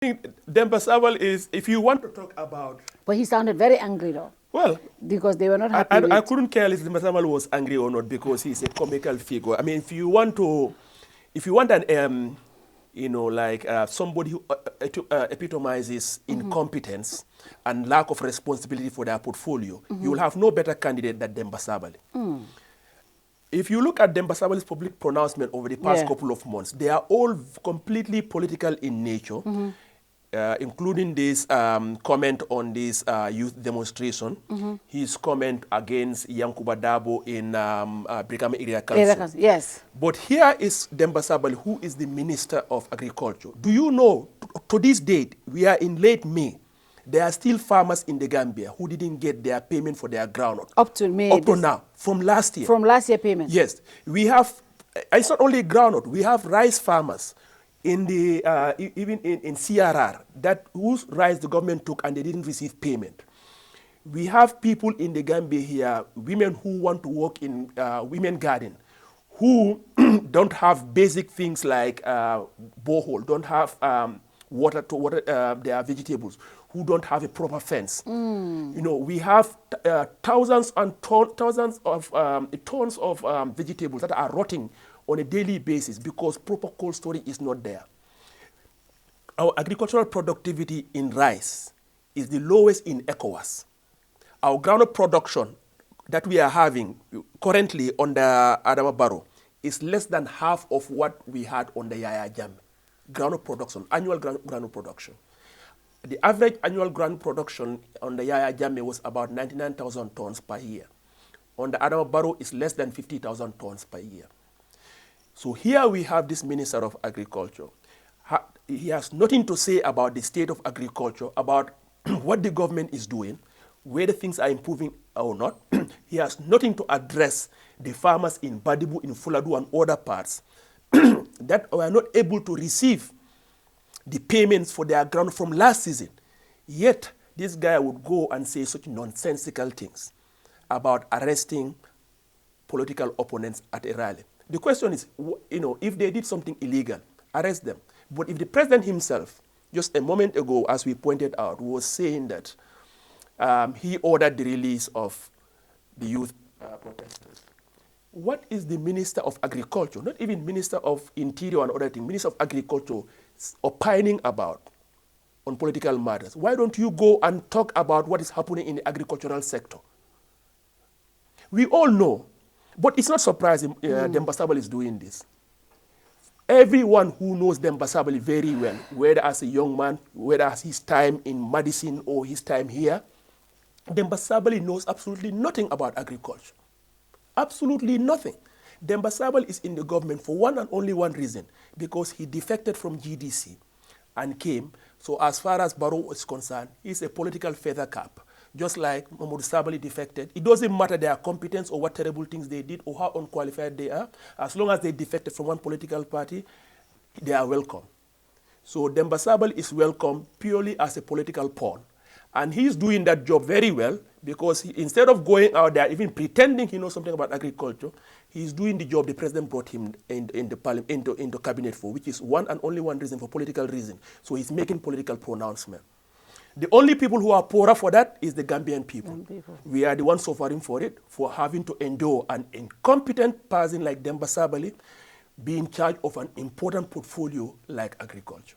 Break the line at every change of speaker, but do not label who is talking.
think Demba Sabally is, if you want to talk about...
But he sounded very angry, though.
Well,
because they were not happy
I couldn't care if Demba Sabally was angry or not because he's a comical figure. I mean, if you want an, somebody who epitomizes incompetence and lack of responsibility for their portfolio, you will have no better candidate than Demba Sabally. If you look at Demba Sabally's public pronouncement over the past couple of months, they are all completely political in nature, including this comment on this youth demonstration, his comment against Yankuba Dabo in Brikama Area Council.
Yes.
But here is Demba Sabally, who is the Minister of Agriculture. Do you know, to this date, we are in late May, there are still farmers in the Gambia who didn't get their payment for their groundnut.
Up to May.
Up to now, from last year.
From last year payment.
Yes. We have, it's not only groundnut, we have rice farmers in the, even in CRR, that whose rice the government took and they didn't receive payment. We have people in the Gambia here, women who want to work in women garden, who don't have basic things like borehole, don't have water to water their vegetables, who don't have a proper fence. You know, we have thousands of tons of vegetables that are rotting on a daily basis because proper cold storage is not there. Our agricultural productivity in rice is the lowest in ECOWAS. Our groundnut production that we are having currently on the Adama Barrow is less than half of what we had on the Yaya Jammeh. Groundnut production, annual groundnut production. The average annual groundnut production on the Yaya Jammeh was about 99,000 tons per year. On the Adama Barrow, is less than 50,000 tons per year. So here we have this Minister of Agriculture. He has nothing to say about the state of agriculture, about what the government is doing, whether things are improving or not. He has nothing to address the farmers in Badibu, in Fuladu, and other parts that were not able to receive the payments for their ground from last season. Yet, this guy would go and say such nonsensical things about arresting political opponents at a rally. The question is, if they did something illegal, arrest them. But if the president himself, just a moment ago, as we pointed out, was saying that he ordered the release of the youth protesters, what is the Minister of Agriculture, not even Minister of Interior and other things, Minister of Agriculture opining about on political matters? Why don't you go and talk about what is happening in the agricultural sector? We all know, but it's not surprising Demba Sabally is doing this. Everyone who knows Demba Sabally very well, whether as a young man, whether as his time in Madison or his time here, Demba Sabally knows absolutely nothing about agriculture. Absolutely nothing. Demba Sabally is in the government for one and only one reason, because he defected from GDC and came. So as far as Barrow is concerned, he's a political feather cap. Just like Mahmoud Sabally defected. It doesn't matter their competence or what terrible things they did or how unqualified they are. As long as they defected from one political party, they are welcome. So Demba Sabally is welcome purely as a political pawn. And he's doing that job very well because instead of going out there, even pretending he knows something about agriculture, he's doing the job the president brought him into cabinet for, which is one and only one reason, for political reason. So he's making political pronouncement. The only people who are poorer for that is the Gambian people. We are the ones suffering for it, for having to endure an incompetent person like Demba Sabally be in charge of an important portfolio like agriculture.